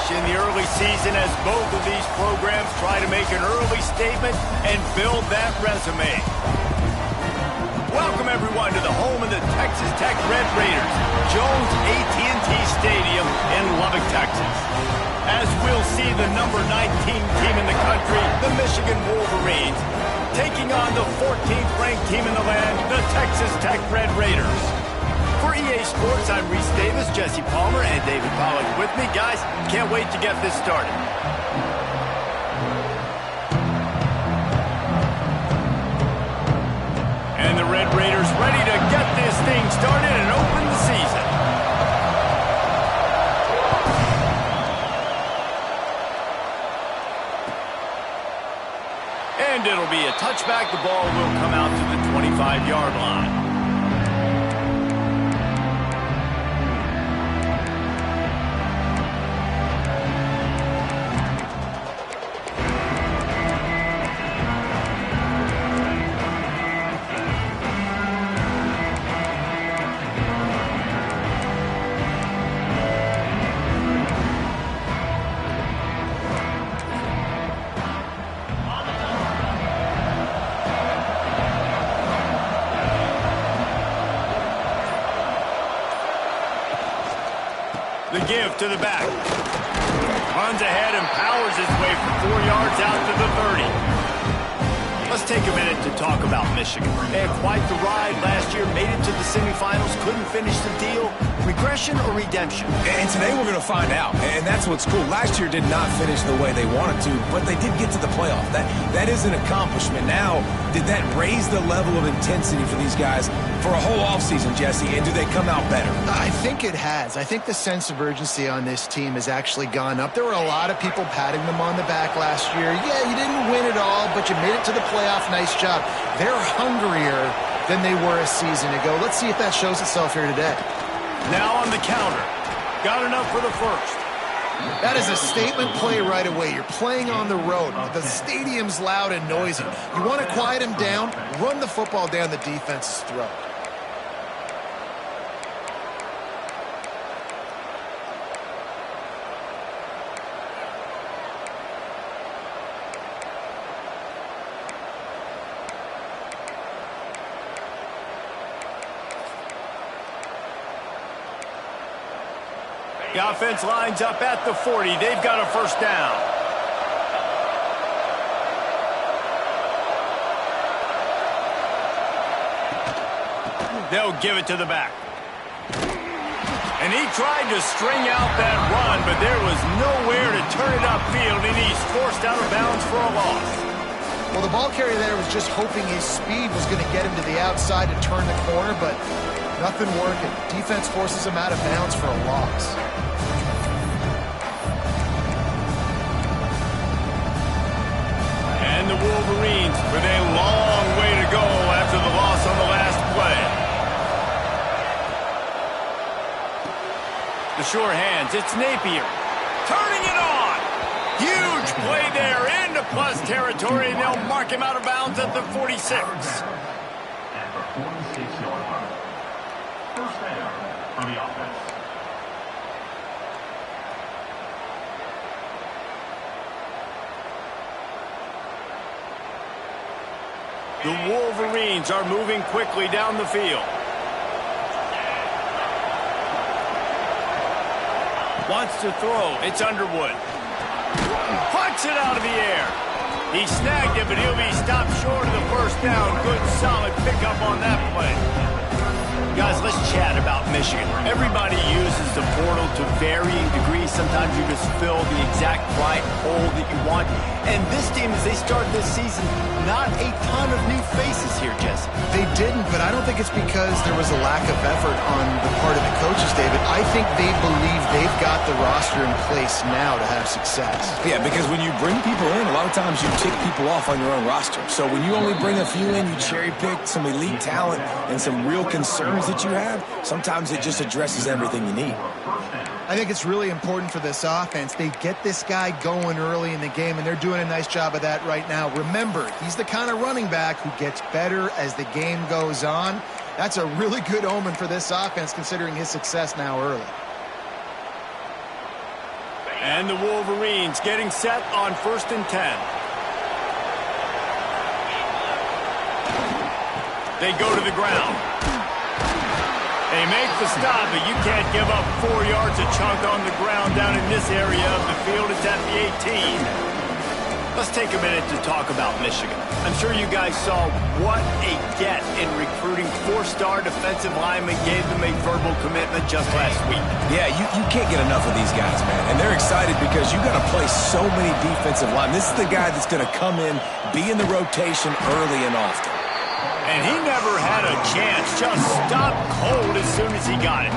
In the early season as both of these programs try to make an early statement and build that resume. Welcome everyone to the home of the Texas Tech Red Raiders, Jones AT&T Stadium in Lubbock, Texas. As we'll see the number 19 team in the country, the Michigan Wolverines, taking on the 14th ranked team in the land, the Texas Tech Red Raiders. For EA Sports, I'm Reese Davis, Jesse Palmer, and David Pollack with me. Guys, can't wait to get this started. And the Red Raiders ready to get this thing started and open the season. And it'll be a touchback. The ball will come out to the 25-yard line. The give to the back. Runs ahead and powers his way for 4 yards out to the 30. Let's take a minute to talk about Michigan. They had quite the ride last year, made it to the semifinals, couldn't finish the deal. Regression or redemption? And today we're going to find out, and that's what's cool. Last year did not finish the way they wanted to, but they did get to the playoff. That is an accomplishment. Now, did that raise the level of intensity for these guys for a whole offseason, Jesse, and do they come out better? I think it has. I think the sense of urgency on this team has actually gone up. There were a lot of people patting them on the back last year. Yeah, you didn't win it all, but you made it to the playoff. Nice job. They're hungrier than they were a season ago. Let's see if that shows itself here today. Now on the counter. Got enough for the first. That is a statement play right away. You're playing on the road. The stadium's loud and noisy. You want to quiet them down, run the football down the defense's throat. The offense lines up at the 40. They've got a first down. They'll give it to the back. And he tried to string out that run, but there was nowhere to turn it upfield, and he's forced out of bounds for a loss. Well, the ball carrier there was just hoping his speed was going to get him to the outside to turn the corner, but nothing working. Defense forces him out of bounds for a loss. And the Wolverines with a long way to go after the loss on the last play. The sure hands, it's Napier. Turning it on. Huge play there into plus territory, and they'll mark him out of bounds at the 46. At the 46-yard line. First down for the offense. The Wolverines are moving quickly down the field. Wants to throw. It's Underwood. Puts it out of the air. He snagged it, but he'll be stopped short of the first down. Good, solid pickup on that play. Guys, let's chat about Michigan. Everybody uses the portal to varying degrees. maybe sometimes you just fill the exact right hole that you want. And this team, as they start this season, not a ton of new faces here, Jesse. They didn't, but I don't think it's because there was a lack of effort on the part of the coaches, David. I think they believe they've got the roster in place now to have success. Yeah, because when you bring people in, a lot of times you tick people off on your own roster. So when you only bring a few in, you cherry pick some elite talent and some real concerns that you have, sometimes it just addresses everything you need. I think it's really important for this offense. They get this guy going early in the game, and they're doing a nice job of that right now. Remember, he's the kind of running back who gets better as the game goes on. That's a really good omen for this offense, considering his success now early. And the Wolverines getting set on 1st and 10. They go to the ground. They make the stop, but you can't give up 4 yards a chunk on the ground down in this area of the field. It's at the 18. Let's take a minute to talk about Michigan. I'm sure you guys saw what a get in recruiting. 4-star defensive linemen gave them a verbal commitment just last week. Yeah, you can't get enough of these guys, man. And they're excited because you got to play so many defensive linemen. This is the guy that's going to come in, be in the rotation early and often. And he never had a chance, just stopped cold as soon as he got it.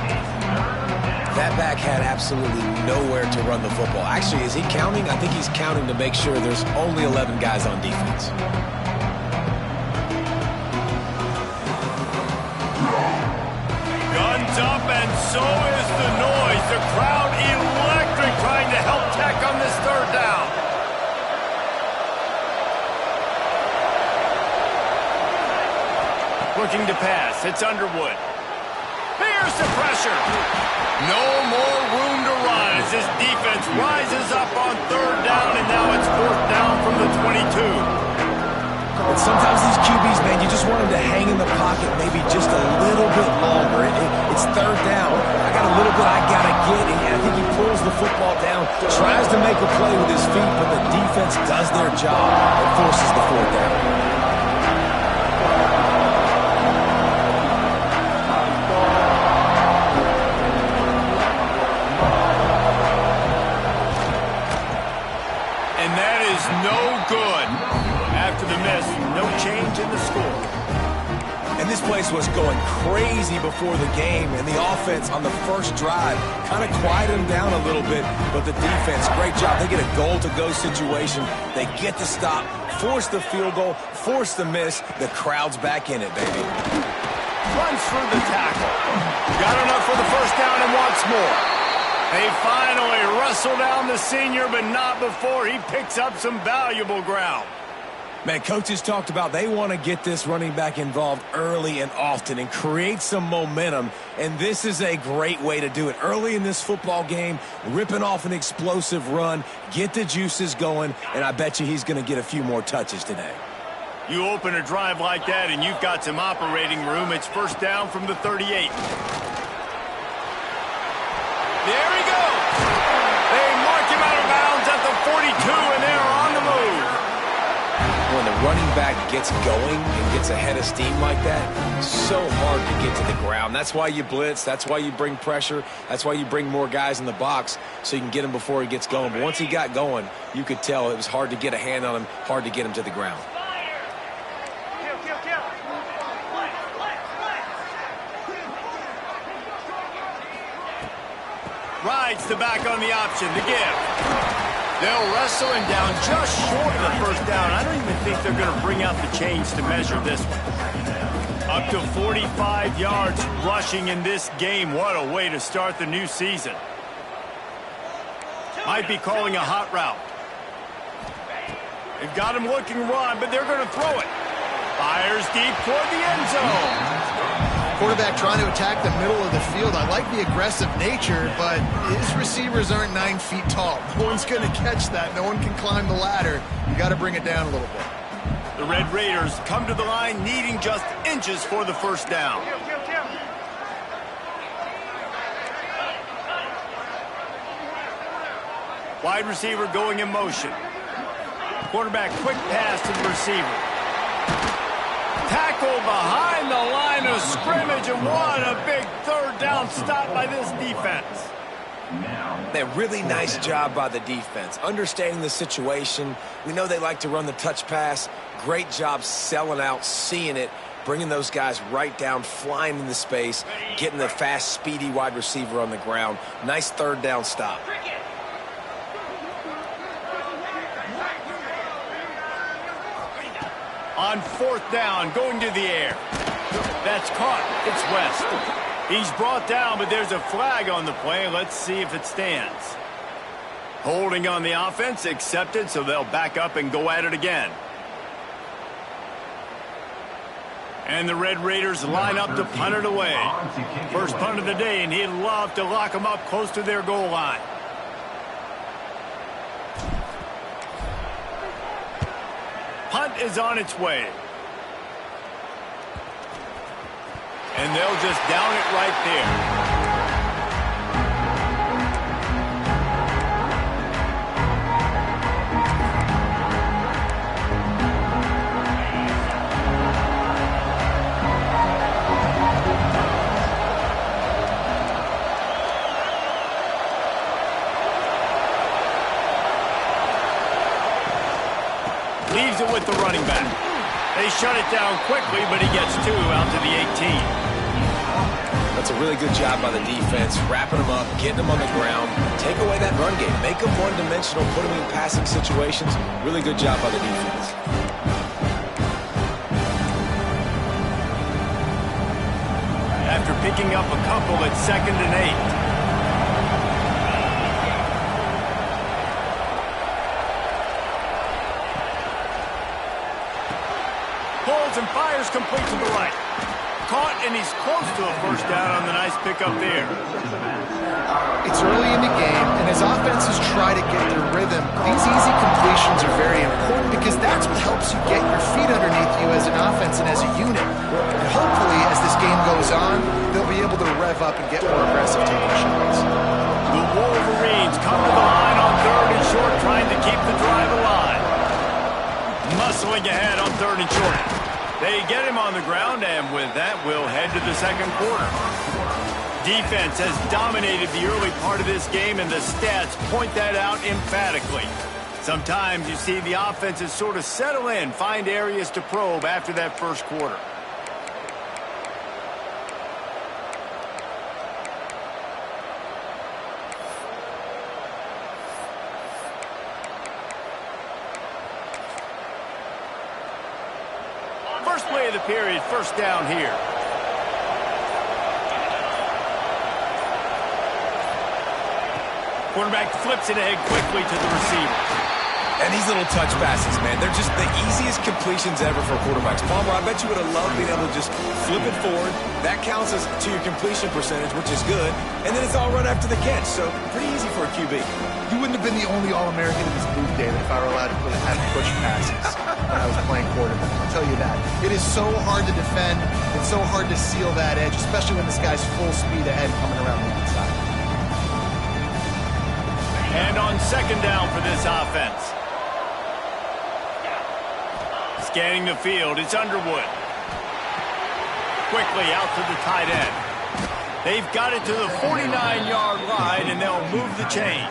That back had absolutely nowhere to run the football. Actually, is he counting? I think he's counting to make sure there's only 11 guys on defense. Guns up, and so is the noise. The crowd electric, trying to help Tech on this 3rd down. Looking to pass. It's Underwood. Here's the pressure. No more room to run as this defense rises up on 3rd down, and now it's 4th down from the 22. And sometimes these QBs, man, you just want them to hang in the pocket maybe just a little bit longer. It's 3rd down. I got a little bit I got to get, and I think he pulls the football down, tries to make a play with his feet, but the defense does their job and forces the 4th down. No good. After the miss, no change in the score. And this place was going crazy before the game, and the offense on the first drive kind of quieted them down a little bit, but the defense, great job. They get a goal-to-go situation. They get the stop, force the field goal, force the miss. The crowd's back in it, baby. Runs through the tackle. Got enough for the 1st down and wants more. They finally wrestle down the senior, but not before he picks up some valuable ground. Man, coaches talked about they want to get this running back involved early and often and create some momentum, and this is a great way to do it. Early in this football game, ripping off an explosive run, get the juices going, and I bet you he's going to get a few more touches today. You open a drive like that, and you've got some operating room. It's 1st down from the 38. There he goes. They mark him out of bounds at the 42, and they're on the move. When the running back gets going and gets ahead of steam like that, so hard to get to the ground. That's why you blitz. That's why you bring pressure. That's why you bring more guys in the box so you can get him before he gets going. But once he got going, you could tell it was hard to get a hand on him, hard to get him to the ground. Rides the back on the option to give. They'll wrestle him down just short of the 1st down. I don't even think they're going to bring out the chains to measure this one. Up to 45 yards rushing in this game. What a way to start the new season. Might be calling a hot route. They've got him looking run, but they're going to throw it. Fires deep toward the end zone. Quarterback trying to attack the middle of the field. I like the aggressive nature, but his receivers aren't 9 feet tall. No one's going to catch that. No one can climb the ladder. You got to bring it down a little bit. The Red Raiders come to the line needing just inches for the 1st down. Wide receiver going in motion. Quarterback quick pass to the receiver. Tackle behind the line of scrimmage, and what a big 3rd down stop by this defense. That really nice job by the defense, understanding the situation. We know they like to run the touch pass. Great job selling out, seeing it, bringing those guys right down, flying into space, getting the fast, speedy wide receiver on the ground. Nice third down stop. On fourth down, going to the air. That's caught. It's West. He's brought down, but there's a flag on the play. Let's see if it stands. Holding on the offense, accepted, so they'll back up and go at it again. And the Red Raiders line up to punt it away. First punt of the day, and he'd love to lock them up close to their goal line. Punt is on its way. And they'll just down it right there. Leaves it with the running back. They shut it down quickly, but he gets two out to the 18. That's a really good job by the defense, wrapping them up, getting them on the ground. Take away that run game. Make them one-dimensional, put them in passing situations. Really good job by the defense. After picking up a couple at 2nd and 8. Pulls and fires complete to the right. Caught, and he's close to a first down on the nice pickup there. It's early in the game, and as offenses try to get their rhythm, these easy completions are very important because that's what helps you get your feet underneath you as an offense and as a unit. And hopefully, as this game goes on, they'll be able to rev up and get more aggressive taking shots. The Wolverines come to the line on 3rd and short, trying to keep the drive alive. Muscling ahead on 3rd and short. They get him on the ground, and with that, we'll head to the second quarter. Defense has dominated the early part of this game, and the stats point that out emphatically. Sometimes you see the offenses sort of settle in, find areas to probe after that first quarter. First play of the period, first down here. Quarterback flips it ahead quickly to the receiver. And these little touch passes, man, they're just the easiest completions ever for quarterbacks. Palmer, I bet you would have loved being able to just flip it forward. That counts as to your completion percentage, which is good. And then it's all run after the catch, so pretty easy for a QB. You wouldn't have been the only All-American in this booth, David, if I were allowed to have push passes when I was playing quarterback. I'll tell you that. It is so hard to defend. It's so hard to seal that edge, especially when this guy's full speed ahead coming around the inside. And on 2nd down for this offense. Scanning the field, it's Underwood. Quickly out to the tight end. They've got it to the 49-yard line, and they'll move the chains.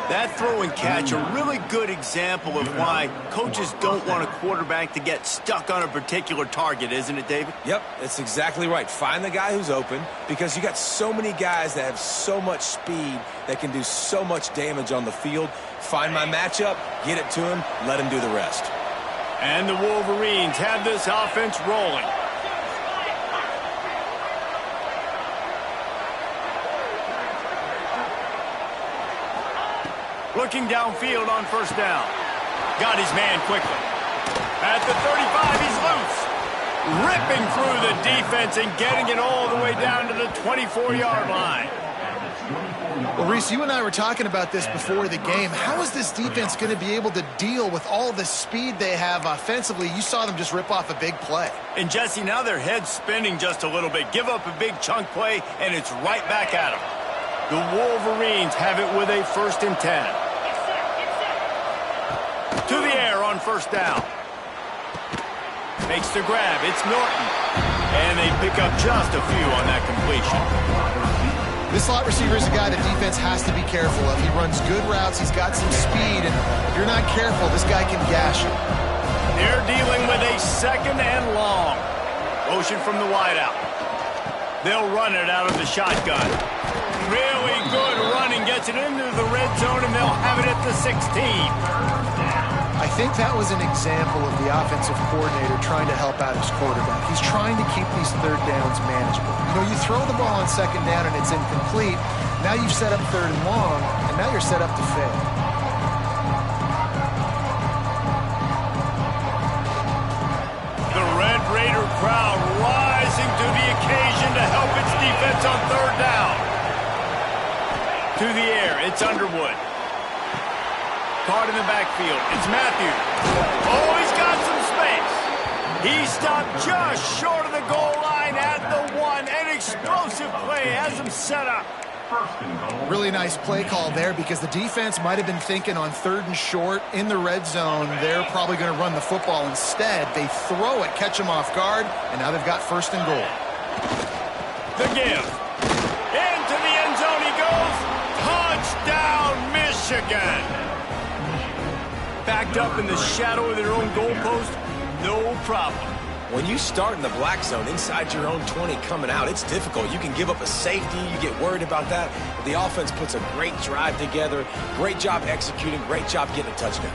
That throw and catch, a really good example of why coaches don't want a quarterback to get stuck on a particular target, isn't it, David? Yep, that's exactly right. Find the guy who's open, because you got so many guys that have so much speed that can do so much damage on the field. Find my matchup, get it to him, let him do the rest. And the Wolverines have this offense rolling. Looking downfield on first down. Got his man quickly. At the 35, he's loose. Ripping through the defense and getting it all the way down to the 24-yard line. Well, Reese, you and I were talking about this before the game. How is this defense going to be able to deal with all the speed they have offensively? You saw them just rip off a big play. And, Jesse, now their head's spinning just a little bit. Give up a big chunk play, and it's right back at them. The Wolverines have it with a 1st and 10. To the air on first down. Makes the grab. It's Norton. And they pick up just a few on that completion. This slot receiver is a guy the defense has to be careful of. He runs good routes. He's got some speed, and if you're not careful, this guy can gash you. They're dealing with a 2nd and long. Motion from the wideout. They'll run it out of the shotgun. Really good running, gets it into the red zone, and they'll have it at the 16. I think that was an example of the offensive coordinator trying to help out his quarterback. He's trying to keep these 3rd downs manageable. You know, you throw the ball on 2nd down and it's incomplete. Now you've set up 3rd and long, and now you're set up to fail. The Red Raider crowd rising to the occasion to help its defense on 3rd down. To the air, it's Underwood. Caught in the backfield. It's Matthews. Oh, he's got some space. He stopped just short of the goal line at the 1. An explosive play has him set up. Really nice play call there because the defense might have been thinking on 3rd and short in the red zone. They're probably going to run the football instead. They throw it, catch them off guard, and now they've got 1st and goal. The give. Into the end zone he goes. Touchdown, Michigan. Backed up in the shadow of their own goalpost, no problem. When you start in the black zone inside your own 20 coming out, it's difficult. You can give up a safety. You get worried about that. But the offense puts a great drive together. Great job executing. Great job getting a touchdown.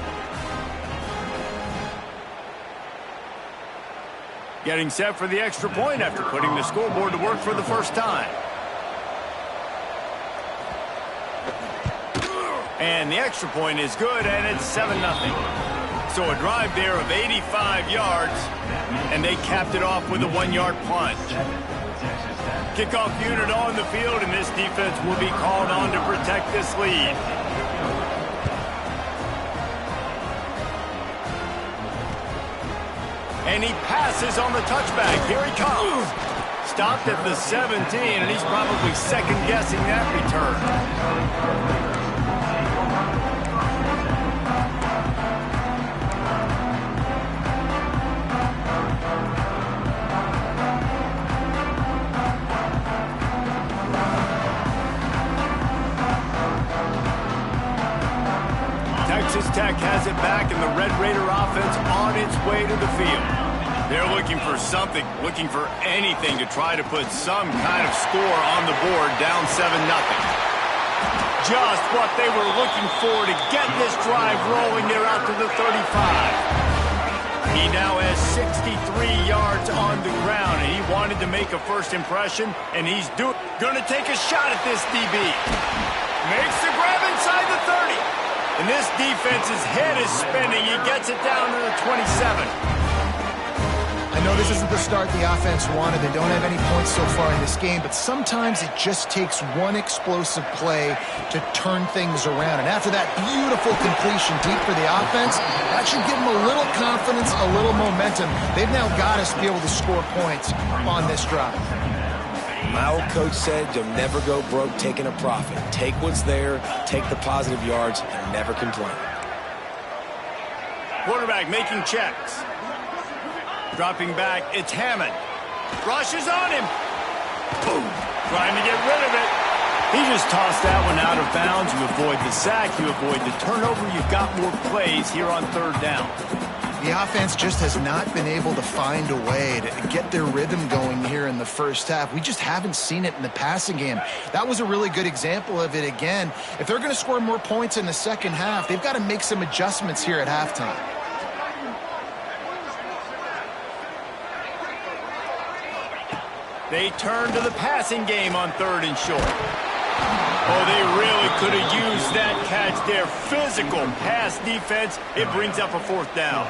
Getting set for the extra point after putting the scoreboard to work for the first time. And the extra point is good, and it's 7-0. So a drive there of 85 yards, and they capped it off with a 1-yard punt. Kickoff unit on the field, and this defense will be called on to protect this lead. And he passes on the touchback. Here he comes. Stopped at the 17, and he's probably second-guessing that return. Texas Tech has it back, and the Red Raider offense on its way to the field. They're looking for something, looking for anything to try to put some kind of score on the board, down 7-0. Just what they were looking for to get this drive rolling. They're out to the 35. He now has 63 yards on the ground, and he wanted to make a first impression, and he's going to take a shot at this DB. Makes the grab inside the 30. And this defense's head is spinning. He gets it down to the 27. I know this isn't the start the offense wanted. They don't have any points so far in this game, but sometimes it just takes one explosive play to turn things around. And after that beautiful completion deep for the offense, that should give them a little confidence, a little momentum. They've now got us to be able to score points on this drive. My old coach said you'll never go broke taking a profit. Take what's there, take the positive yards, and never complain. Quarterback making checks. Dropping back, it's Hammond. Rushes on him. Boom. Trying to get rid of it. He just tossed that one out of bounds. You avoid the sack, you avoid the turnover. You've got more plays here on 3rd down. The offense just has not been able to find a way to get their rhythm going here in the first half. We just haven't seen it in the passing game. That was a really good example of it again. If they're going to score more points in the second half, they've got to make some adjustments here at halftime. They turn to the passing game on 3rd and short. Oh, they really could have used that catch there. Physical pass defense. It brings up a 4th down.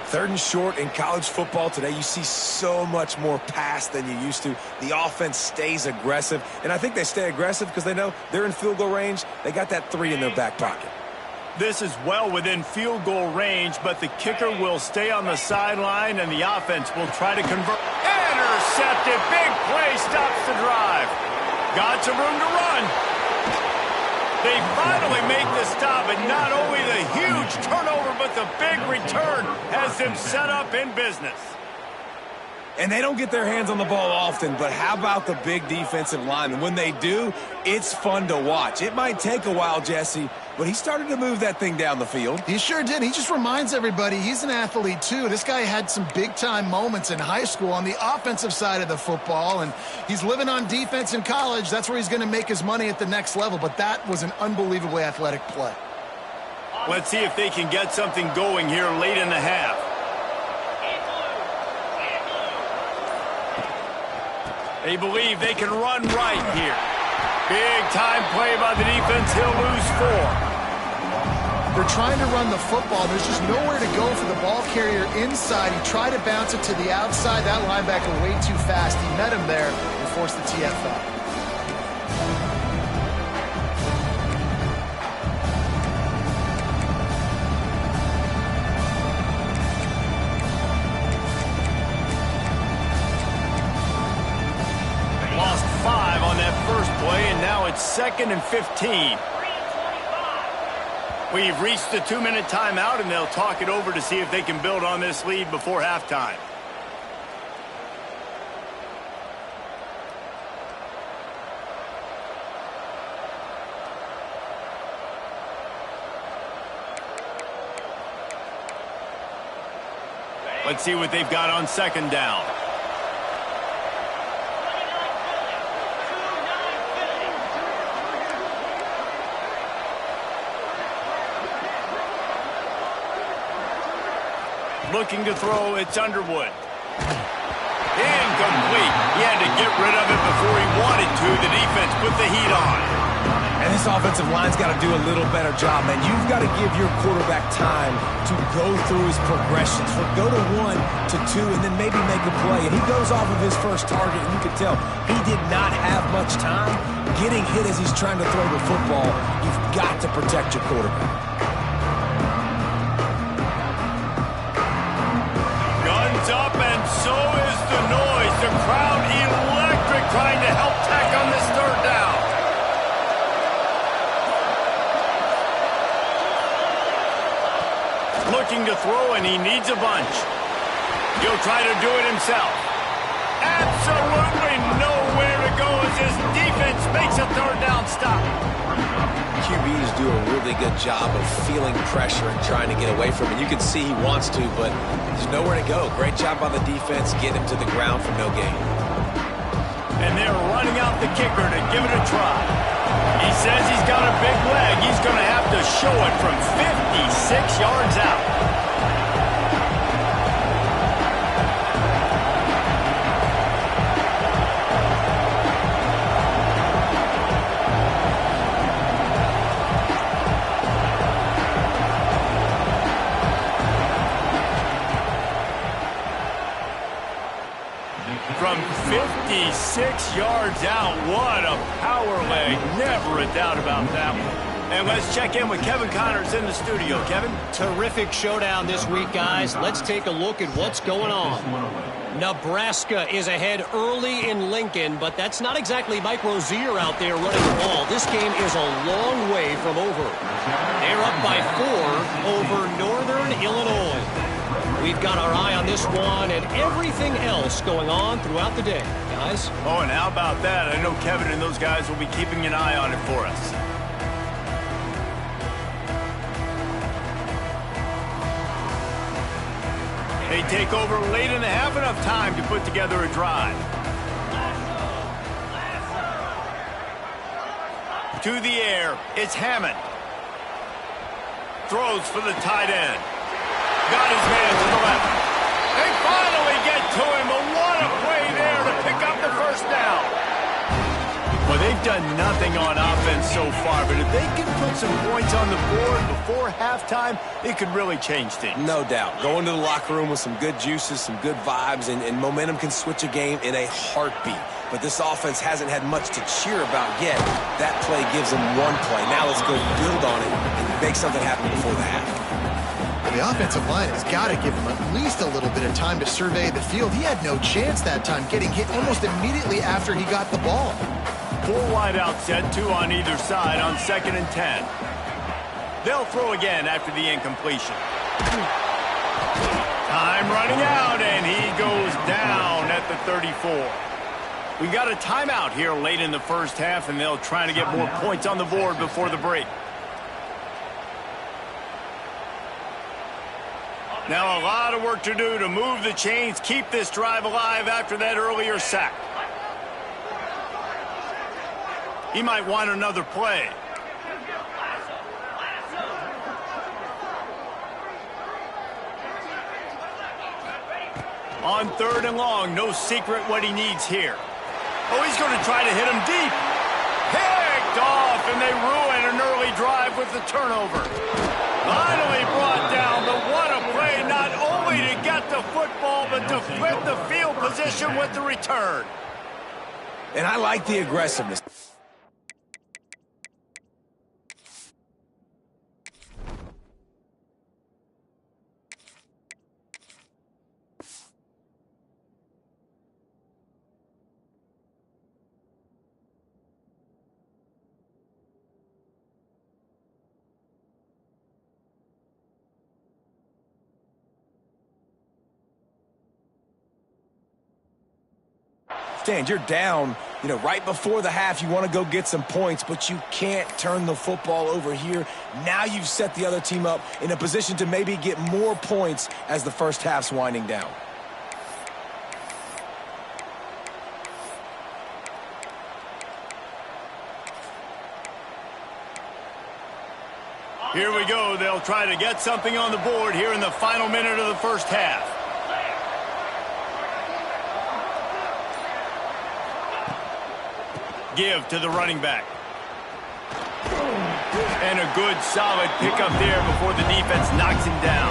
3rd and short in college football today, you see so much more pass than you used to. The offense stays aggressive, and I think they stay aggressive because they know they're in field goal range. They got that 3 in their back pocket. This is well within field goal range, but the kicker will stay on the sideline, and the offense will try to convert. Intercepted. Big play stops the drive. Got some room to run. They finally make the stop, and not only the huge turnover, but the big return has them set up in business. And they don't get their hands on the ball often, but how about the big defensive line? And when they do, it's fun to watch. It might take a while, Jesse, but he started to move that thing down the field. He sure did. He just reminds everybody he's an athlete, too. This guy had some big-time moments in high school on the offensive side of the football, and he's living on defense in college. That's where he's going to make his money at the next level, but that was an unbelievably athletic play. Let's see if they can get something going here late in the half. They believe they can run right here. Big-time play by the defense. He'll lose 4. They're trying to run the football. There's just nowhere to go for the ball carrier inside. He tried to bounce it to the outside. That linebacker way too fast. He met him there and forced the TFL. Lost 5 on that first play, and now it's 2nd and 15. We've reached the 2-minute timeout, and they'll talk it over to see if they can build on this lead before halftime. Let's see what they've got on 2nd down. Looking to throw, it's Underwood. Incomplete. He had to get rid of it before he wanted to. The defense put the heat on. And this offensive line's got to do a little better job, man. You've got to give your quarterback time to go through his progressions. Go to 1 to 2 and then maybe make a play. And he goes off of his first target, and you can tell he did not have much time getting hit as he's trying to throw the football. You've got to protect your quarterback. Up, and so is the noise. The crowd electric, trying to help tack on this 3rd down. Looking to throw, and he needs a bunch. He'll try to do it himself. Absolutely nowhere to go as his defense makes a 3rd down stop. QBs do a really good job of feeling pressure and trying to get away from it. You can see he wants to, but there's nowhere to go. Great job by the defense, getting him to the ground for no gain. And they're running out the kicker to give it a try. He says he's got a big leg. He's going to have to show it from 56 yards out. From 56 yards out, what a power leg. Never a doubt about that one. And let's check in with Kevin Connors in the studio. Kevin? Terrific showdown this week, guys. Let's take a look at what's going on. Nebraska is ahead early in Lincoln, but that's not exactly Mike Rozier out there running the ball. This game is a long way from over. They're up by 4 over Northern Illinois. We've got our eye on this one and everything else going on throughout the day, guys. Oh, and how about that? I know Kevin and those guys will be keeping an eye on it for us. They take over late in the half, enough time to put together a drive. To the air, it's Hammond. Throws for the tight end. Got his man to the left. They finally get to him, but what a play there to pick up the 1st down. Well, they've done nothing on offense so far, but if they can put some points on the board before halftime, it could really change things. No doubt. Go into the locker room with some good juices, some good vibes, and momentum can switch a game in a heartbeat. But this offense hasn't had much to cheer about yet. That play gives them one play. Now let's go build on it and make something happen before the half. The offensive line has got to give him at least a little bit of time to survey the field. He had no chance that time, getting hit almost immediately after he got the ball. 4 wideouts set, 2 on either side on 2nd and 10. They'll throw again after the incompletion. Time running out, and he goes down at the 34. We got a timeout here late in the first half, and they'll try to get more points on the board before the break. Now a lot of work to do to move the chains, keep this drive alive after that earlier sack. He might want another play. On 3rd and long, no secret what he needs here. Oh, he's going to try to hit him deep. Picked off, and they ruin an early drive with the turnover. Finally brought down, but what a play, not only to get the football, but to flip the field position with the return. And I like the aggressiveness. Stan, you're down, right before the half. You want to go get some points, but you can't turn the football over here. Now you've set the other team up in a position to maybe get more points as the first half's winding down. Here we go. They'll try to get something on the board here in the final minute of the first half. Give to the running back. And a good, solid pickup there before the defense knocks him down.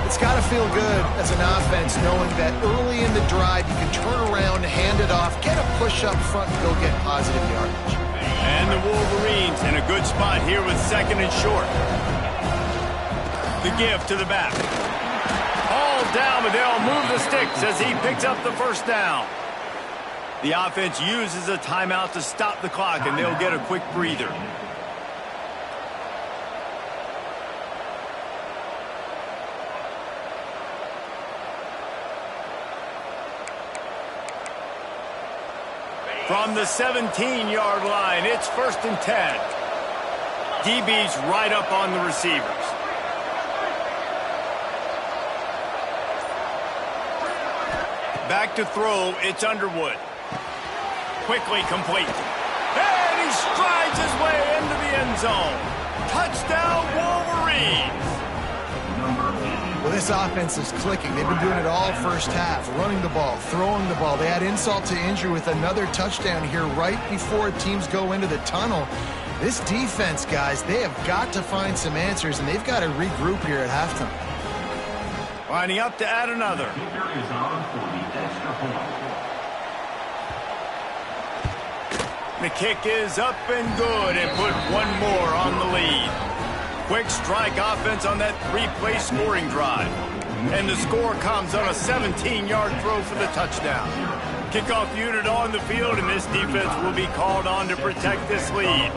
It's got to feel good as an offense knowing that early in the drive you can turn around, hand it off, get a push up front, and go get positive yardage. And the Wolverines in a good spot here with 2nd and short. The give to the back. All down, but they'll move the sticks as he picks up the first down. The offense uses a timeout to stop the clock, and they'll get a quick breather. From the 17-yard line, it's 1st and 10. DB's right up on the receivers. Back to throw, it's Underwood. Quickly complete. And he strides his way into the end zone. Touchdown, Wolverines. Well, this offense is clicking. They've been doing it all first half, running the ball, throwing the ball. They had insult to injury with another touchdown here right before teams go into the tunnel. This defense, guys, they have got to find some answers, and they've got to regroup here at halftime. Lining up to add another. Kicker is on for the extra point. The kick is up and good, and put one more on the lead. Quick strike offense on that 3-play scoring drive. And the score comes on a 17-yard throw for the touchdown. Kickoff unit on the field, and this defense will be called on to protect this lead.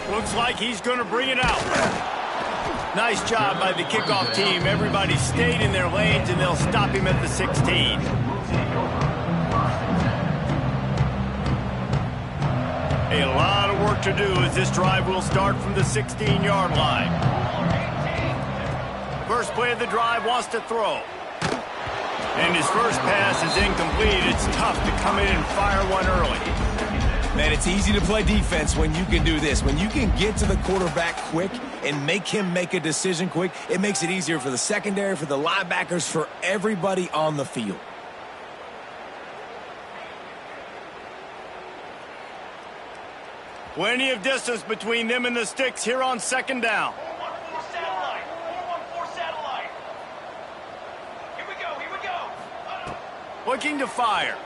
Looks like he's going to bring it out. Nice job by the kickoff team. Everybody stayed in their lanes, and they'll stop him at the 16. A lot of work to do as this drive will start from the 16-yard line. First play of the drive wants to throw. And his first pass is incomplete. It's tough to come in and fire one early. Man, it's easy to play defense when you can do this. When you can get to the quarterback quick and make him make a decision quick, it makes it easier for the secondary, for the linebackers, for everybody on the field. Plenty of distance between them and the sticks here on 2nd down. 414 satellite. 414 satellite. Here we go. Looking to fire.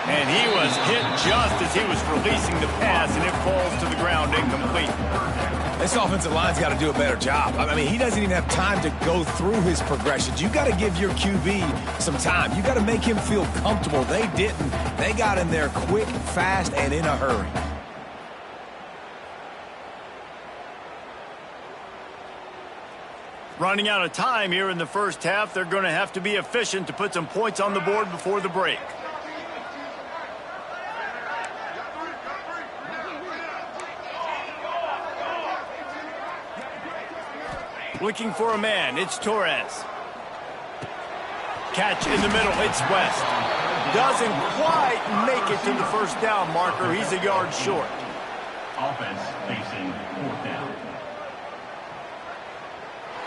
And he was hit just as he was releasing the pass, and it falls to the ground incomplete. This offensive line's got to do a better job. I mean, he doesn't even have time to go through his progressions. You got to give your QB some time. You got to make him feel comfortable. They didn't. They got in there quick, fast, and in a hurry. Running out of time here in the first half. They're going to have to be efficient to put some points on the board before the break. Looking for a man. It's Torres. Catch in the middle. It's West. Doesn't quite make it to the first down marker. He's a yard short. Offense facing 4th down.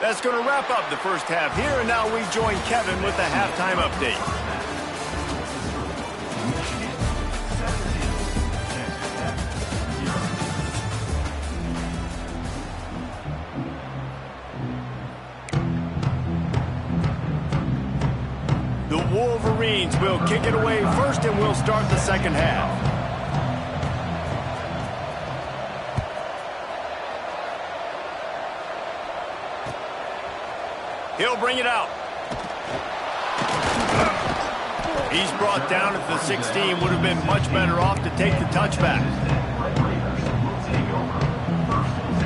That's going to wrap up the first half here, and now we join Kevin with the halftime update. The Wolverines will kick it away first, and we'll start the second half. He'll bring it out. He's brought down at the 16. Would have been much better off to take the touchback. Red Raiders will take over 1st and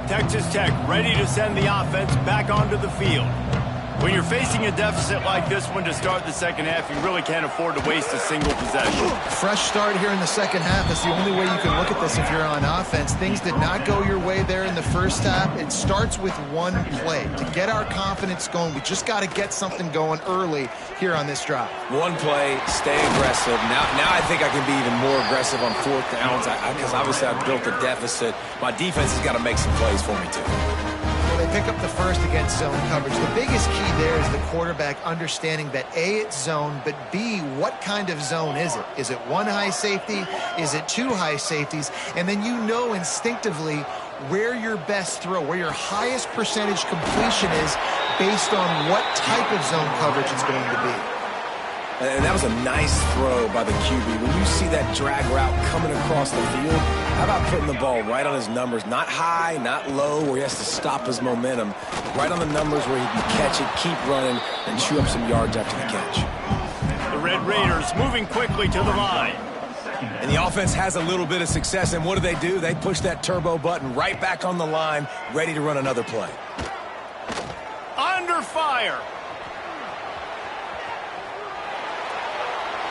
10. Texas Tech ready to send the offense back onto the field. When you're facing a deficit like this one to start the second half, you really can't afford to waste a single possession. Fresh start here in the second half. That's the only way you can look at this if you're on offense. Things did not go your way there in the first half. It starts with one play. To get our confidence going, we just got to get something going early here on this drive. One play, stay aggressive. Now I think I can be even more aggressive on 4th downs because obviously I've built a deficit. My defense has got to make some plays for me too. They pick up the first against zone coverage. The biggest key there is the quarterback understanding that A, it's zone, but B, what kind of zone is it? Is it one high safety? Is it two high safeties? And then you know instinctively where your best throw, where your highest percentage completion is based on what type of zone coverage it's going to be. And that was a nice throw by the QB. When you see that drag route coming across the field, how about putting the ball right on his numbers? Not high, not low, where he has to stop his momentum. Right on the numbers where he can catch it, keep running, and chew up some yards after the catch. The Red Raiders moving quickly to the line. And the offense has a little bit of success, and what do? They push that turbo button right back on the line, ready to run another play. Under fire.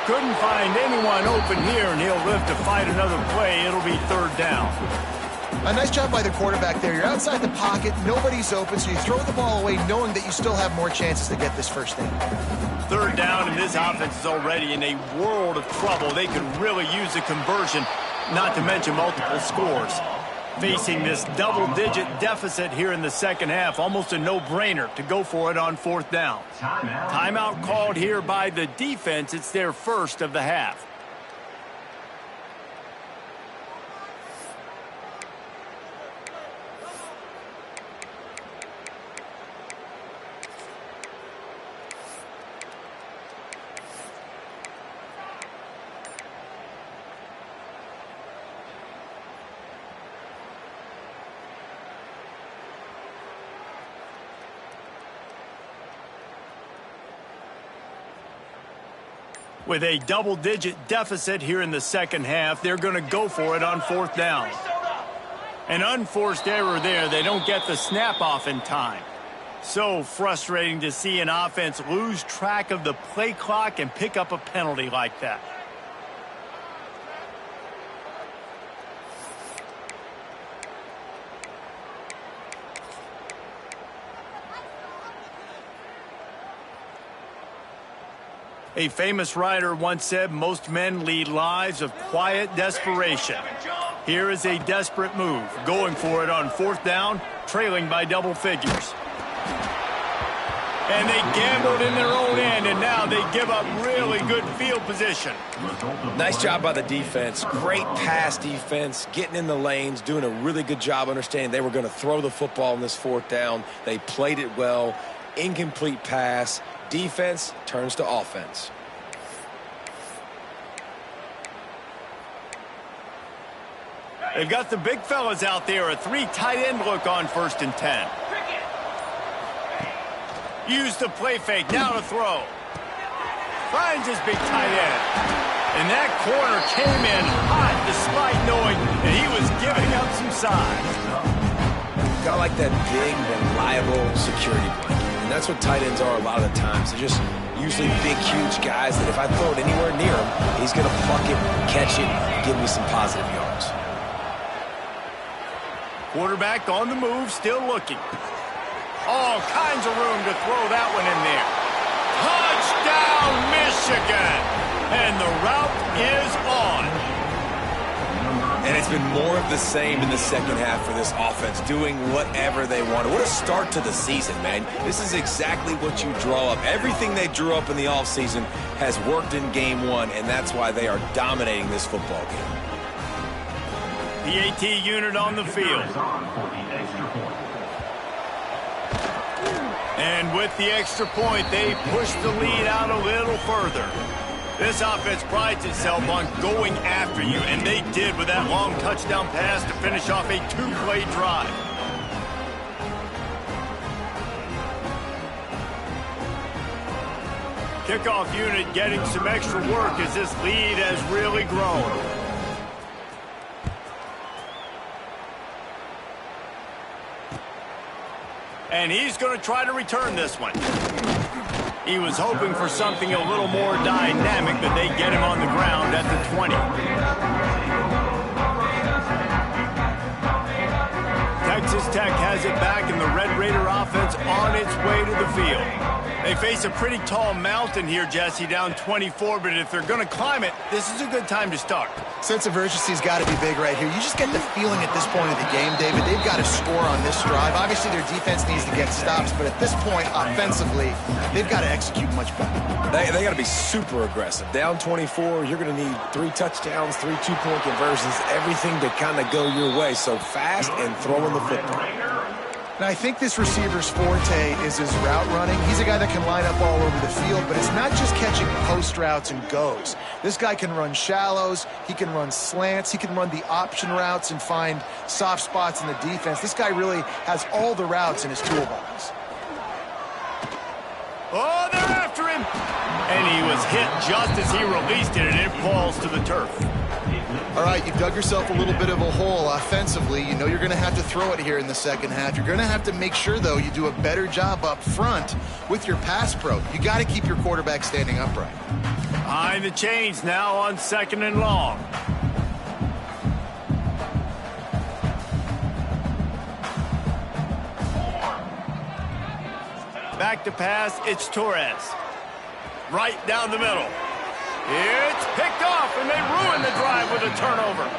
Couldn't find anyone open here, and he'll live to fight another play. It'll be 3rd down. A nice job by the quarterback there. You're outside the pocket, nobody's open, so you throw the ball away knowing that you still have more chances to get this first down. 3rd down, and this offense is already in a world of trouble. They could really use a conversion, not to mention multiple scores. Facing this double-digit deficit here in the second half, almost a no-brainer to go for it on 4th down. Timeout called here by the defense. It's their first of the half. With a double-digit deficit here in the second half, they're going to go for it on 4th down. An unforced error there. They don't get the snap off in time. So frustrating to see an offense lose track of the play clock and pick up a penalty like that. A famous writer once said, most men lead lives of quiet desperation. Here is a desperate move, going for it on 4th down, trailing by double figures. And they gambled in their own end, and now they give up really good field position. Nice job by the defense. Great pass defense, getting in the lanes, doing a really good job understanding they were going to throw the football on this 4th down. They played it well. Incomplete pass. Defense turns to offense. They've got the big fellas out there. A 3 tight end look on 1st and 10. Use the play fake. Now to throw. finds his big tight end. And that corner came in hot despite knowing that he was giving up some size. Got like that big, reliable security blanket. And that's what tight ends are a lot of the times. They're just usually big, huge guys that if I throw it anywhere near him, he's going to pluck it, catch it, and give me some positive yards. Quarterback on the move, still looking. All kinds of room to throw that one in there. Touchdown, Michigan! And the route is on. And it's been more of the same in the second half for this offense, doing whatever they wanted. What a start to the season, man. This is exactly what you draw up. Everything they drew up in the offseason has worked in game one, and that's why they are dominating this football game. The AT unit on the field. And with the extra point, they push the lead out a little further. This offense prides itself on going after you, and they did with that long touchdown pass to finish off a two-play drive. Kickoff unit getting some extra work as this lead has really grown. And he's going to try to return this one. He was hoping for something a little more dynamic, but they get him on the ground at the 20. Texas Tech has it back, and the Red Raider offense on its way to the field. They face a pretty tall mountain here, Jesse, down 24, but if they're going to climb it, this is a good time to start. Sense of urgency's got to be big right here. You just get the feeling at this point of the game, David, they've got to score on this drive. Obviously, their defense needs to get stops, but at this point, offensively, they've got to execute much better. They got to be super aggressive. Down 24, you're going to need 3 touchdowns, 3 two-point conversions, everything to kind of go your way. So fast and throwing the football. And I think this receiver's forte is his route running. He's a guy that can line up all over the field, but it's not just catching post routes and goes. This guy can run shallows, he can run slants, he can run the option routes and find soft spots in the defense. This guy really has all the routes in his toolbox. Oh, they're after him! And he was hit just as he released it, and it falls to the turf. All right, you've dug yourself a little bit of a hole offensively. You know you're going to have to throw it here in the second half. You're going to have to make sure, though, you do a better job up front with your pass pro. You got to keep your quarterback standing upright. Behind the chains now on 2nd and long. Back to pass, it's Torres. Right down the middle. It's picked off, and they ruin the drive with a turnover.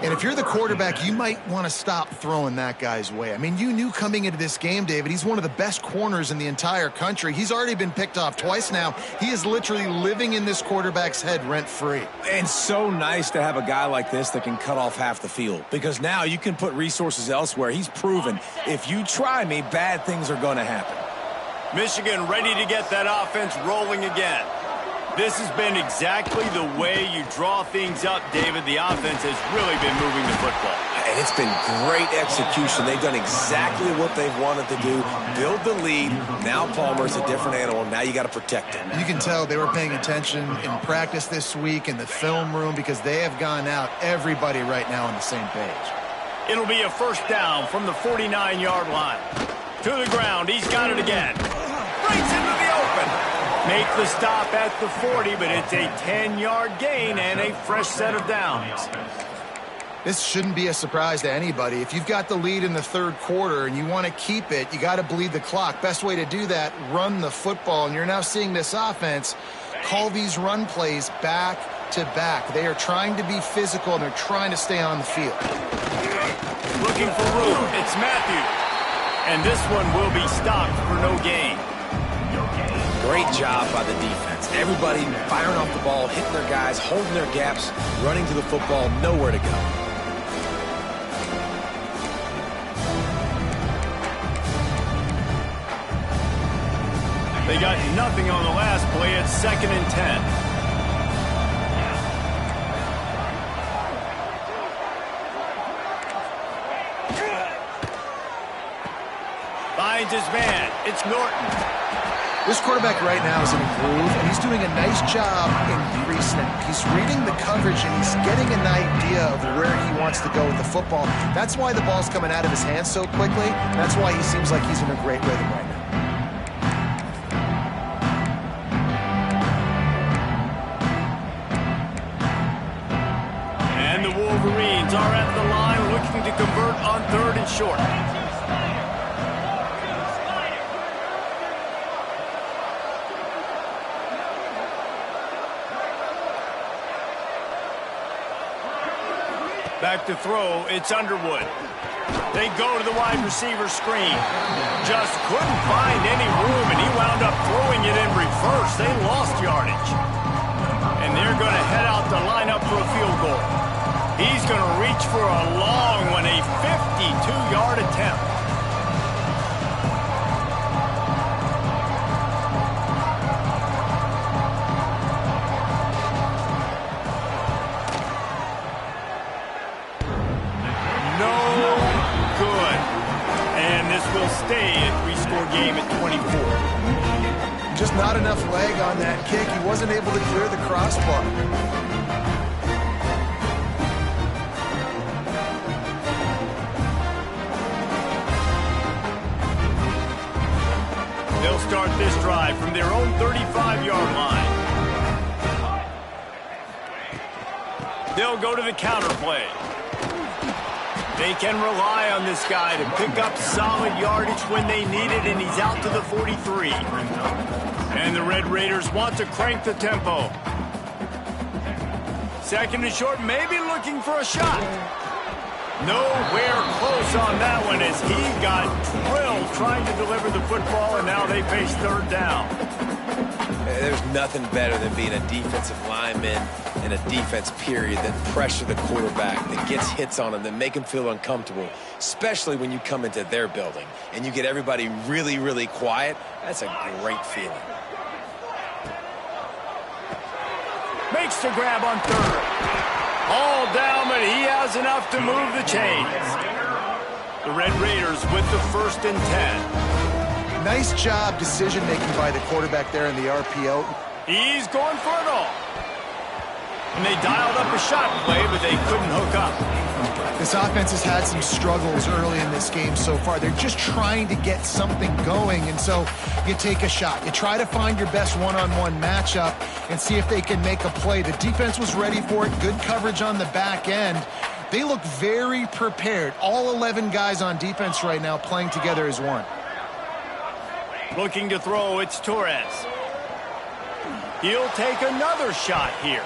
And if you're the quarterback, you might want to stop throwing that guy's way. I mean, you knew coming into this game, David, he's one of the best corners in the entire country. He's already been picked off twice now. He is literally living in this quarterback's head rent-free. And so nice to have a guy like this that can cut off half the field, because now you can put resources elsewhere. He's proven if you try me, bad things are going to happen. Michigan ready to get that offense rolling again. This has been exactly the way you draw things up, David. The offense has really been moving the football. And it's been great execution. They've done exactly what they've wanted to do. Build the lead. Now Palmer's a different animal. Now you got to protect him. You can tell they were paying attention in practice this week in the film room because they have gone out, everybody right now on the same page. It'll be a first down from the 49-yard line. To the ground. He's got it again. Breaks into the open. Make the stop at the 40, but it's a 10-yard gain and a fresh set of downs. This shouldn't be a surprise to anybody. If you've got the lead in the third quarter and you want to keep it, you got to bleed the clock. Best way to do that, run the football. And you're now seeing this offense call these run plays back to back. They are trying to be physical, and they're trying to stay on the field. Looking for room. It's Matthews. And this one will be stopped for no gain. Great job by the defense. Everybody firing off the ball, hitting their guys, holding their gaps, running to the football, nowhere to go. They got nothing on the last play. It's 2nd and 10. Finds his man. It's Norton. This quarterback right now is in a groove, and he's doing a nice job in pre-snap. He's reading the coverage, and he's getting an idea of where he wants to go with the football. That's why the ball's coming out of his hands so quickly. That's why he seems like he's in a great rhythm right now. And the Wolverines are at the line looking to convert on 3rd and short. Back to throw, it's Underwood. They go to the wide receiver screen. Just couldn't find any room, and he wound up throwing it in reverse. They lost yardage. And they're going to head out to line up for a field goal. He's going to reach for a long one, a 52-yard attempt. Stay a 3-score game at 24. Just not enough leg on that kick. He wasn't able to clear the crossbar. They'll start this drive from their own 35-yard line. They'll go to the counter play. They can rely on this guy to pick up solid yardage when they need it, and he's out to the 43. And the Red Raiders want to crank the tempo. 2nd and short, maybe looking for a shot. Nowhere close on that one as he got drilled trying to deliver the football, and now they face 3rd down. There's nothing better than being a defensive lineman in a defense period that pressure the quarterback, that gets hits on him, that make him feel uncomfortable, especially when you come into their building and you get everybody really, really quiet. That's a great feeling. Makes the grab on 3rd. All down, but he has enough to move the chains. The Red Raiders with the 1st and 10. Nice job decision-making by the quarterback there in the RPO. He's going for it all. And they dialed up a shot play, but they couldn't hook up. This offense has had some struggles early in this game so far. They're just trying to get something going, and so you take a shot. You try to find your best one-on-one matchup and see if they can make a play. The defense was ready for it. Good coverage on the back end. They look very prepared. All 11 guys on defense right now playing together as one. Looking to throw, it's Torres. He'll take another shot here.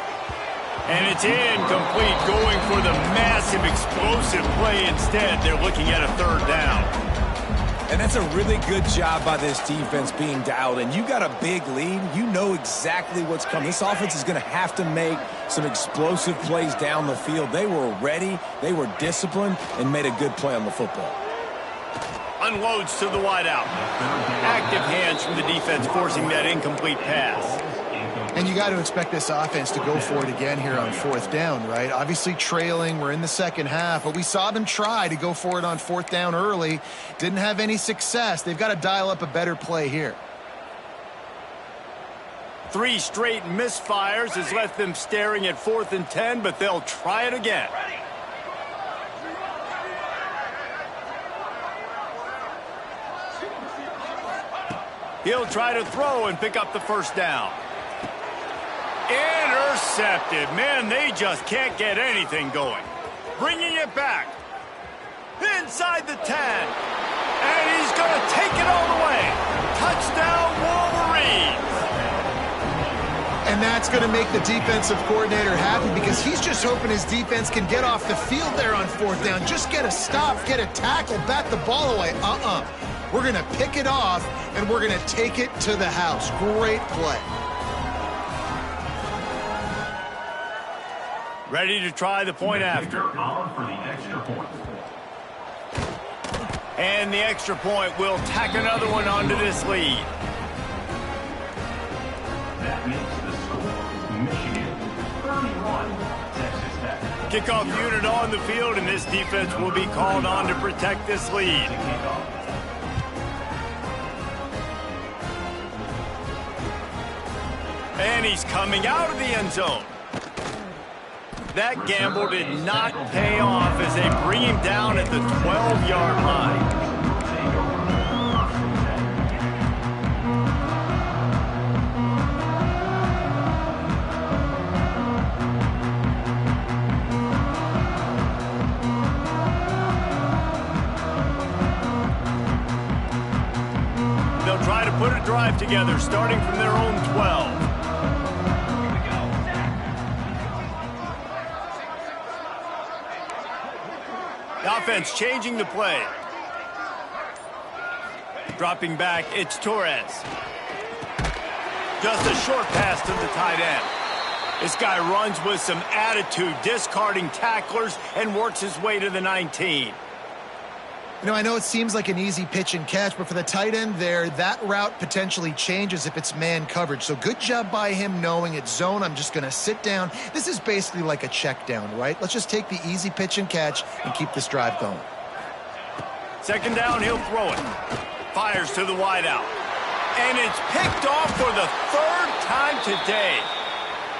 And it's incomplete, going for the massive explosive play instead. They're looking at a 3rd down. And that's a really good job by this defense being dialed in. You got a big lead. You know exactly what's coming. This offense is going to have to make some explosive plays down the field. They were ready, they were disciplined, and made a good play on the football. Unloads to the wideout. Active hands from the defense forcing that incomplete pass. And you got to expect this offense to go for it again here on 4th down, right? Obviously trailing, we're in the 2nd half, but we saw them try to go for it on 4th down early. Didn't have any success. They've got to dial up a better play here. 3 straight misfires has left them staring at 4th and 10, but they'll try it again. He'll try to throw and pick up the 1st down. Intercepted. Man, they just can't get anything going. Bringing it back. Inside the 10. And he's going to take it all the way. Touchdown, Wolverines. And that's going to make the defensive coordinator happy because he's just hoping his defense can get off the field there on 4th down. Just get a stop, get a tackle, bat the ball away. We're going to pick it off, and we're going to take it to the house. Great play. Ready to try the point after. On for the extra point. And the extra point will tack another one onto this lead. That makes the score Michigan 31, Texas Tech. Kickoff unit on the field, and this defense will be called on to protect this lead. And he's coming out of the end zone. That gamble did not pay off as they bring him down at the 12-yard line. They'll try to put a drive together, starting from their own 12. The offense changing the play. Dropping back, it's Torres. Just a short pass to the tight end. This guy runs with some attitude, discarding tacklers, and works his way to the 19. You know, I know it seems like an easy pitch and catch, but for the tight end there, that route potentially changes if it's man coverage. So good job by him knowing it's zone. I'm just going to sit down. This is basically like a check down, right? Let's just take the easy pitch and catch and keep this drive going. Second down, he'll throw it. Fires to the wideout. And it's picked off for the third time today.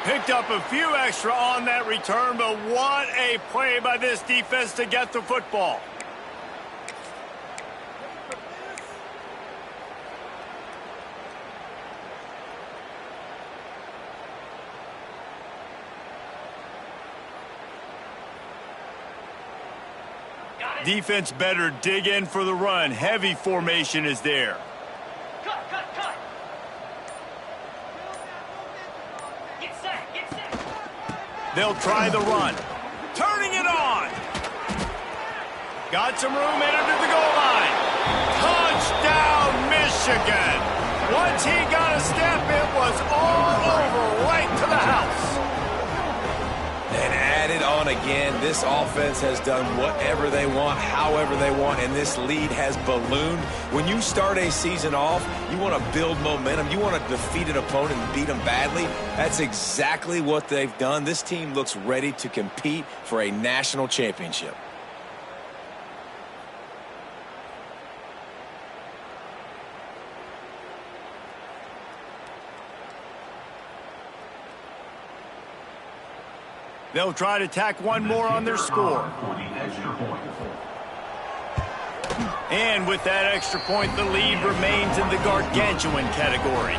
Picked up a few extra on that return, but what a play by this defense to get the football. Defense better dig in for the run. Heavy formation is there. Cut. Get set. They'll try the run. Turning it on. Got some room, headed to the goal line. Touchdown, Michigan. Once he got a step, it was all over, right to the house. And added on again, this offense has done whatever they want, however they want, and this lead has ballooned. When you start a season off, you want to build momentum. You want to defeat an opponent and beat them badly. That's exactly what they've done. This team looks ready to compete for a national championship. They'll try to tack one more on their score. And with that extra point, the lead remains in the gargantuan category.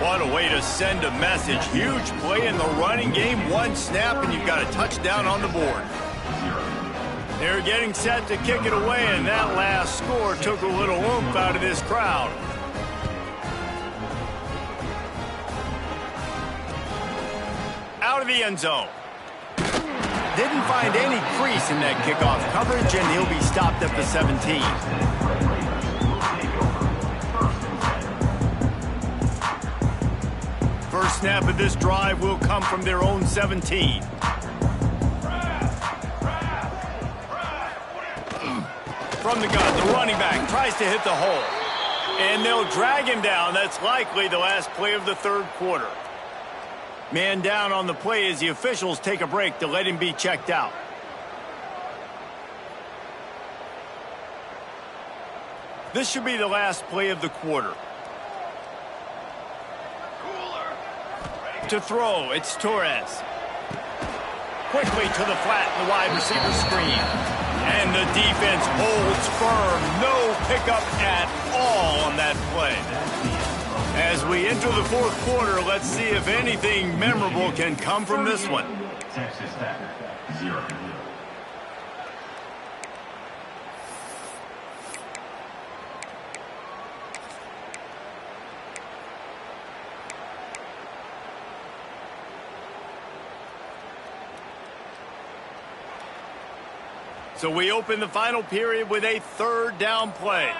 What a way to send a message. Huge play in the running game. One snap, and you've got a touchdown on the board. They're getting set to kick it away, and that last score took a little oomph out of this crowd. Out of the end zone. Didn't find any crease in that kickoff coverage, and he'll be stopped at the 17. First snap of this drive will come from their own 17. From the gun, the running back tries to hit the hole. And they'll drag him down. That's likely the last play of the third quarter. Man down on the play as the officials take a break to let him be checked out. This should be the last play of the quarter. To throw, it's Torres. Quickly to the flat in the wide receiver screen. And the defense holds firm. No pickup at all on that play. As we enter the fourth quarter, let's see if anything memorable can come from this one. Texas Tech, 0. So we open the final period with a third down play.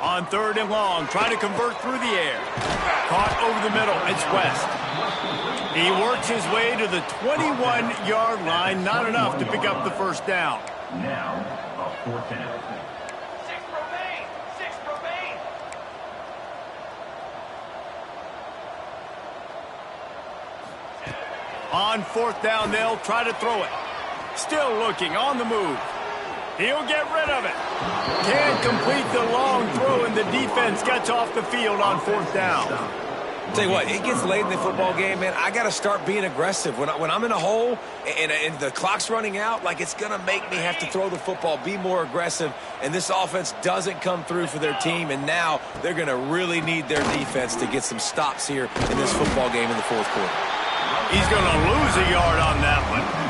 On third and long, trying to convert through the air. Caught over the middle, it's West. He works his way to the 21-yard line, not enough to pick up the first down. Now, a fourth down. 6 remain. On fourth down, they'll try to throw it. Still looking on the move. He'll get rid of it. Can't complete the long throw, and the defense gets off the field on 4th down. Tell you what, it gets late in the football game, man. I got to start being aggressive. When I'm in a hole and the clock's running out, like, it's going to make me have to throw the football, be more aggressive, and this offense doesn't come through for their team, and now they're going to really need their defense to get some stops here in this football game in the 4th quarter. He's going to lose a yard on that one.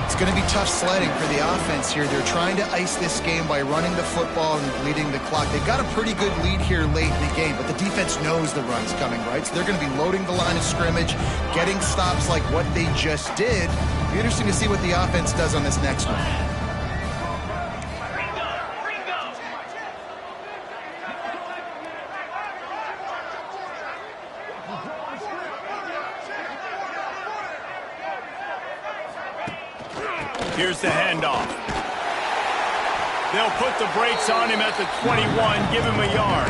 It's going to be tough sledding for the offense here. They're trying to ice this game by running the football and leading the clock. They've got a pretty good lead here late in the game, but the defense knows the run's coming, right? So they're going to be loading the line of scrimmage, getting stops like what they just did. It'll be interesting to see what the offense does on this next one. Here's the handoff. They'll put the brakes on him at the 21, give him a yard.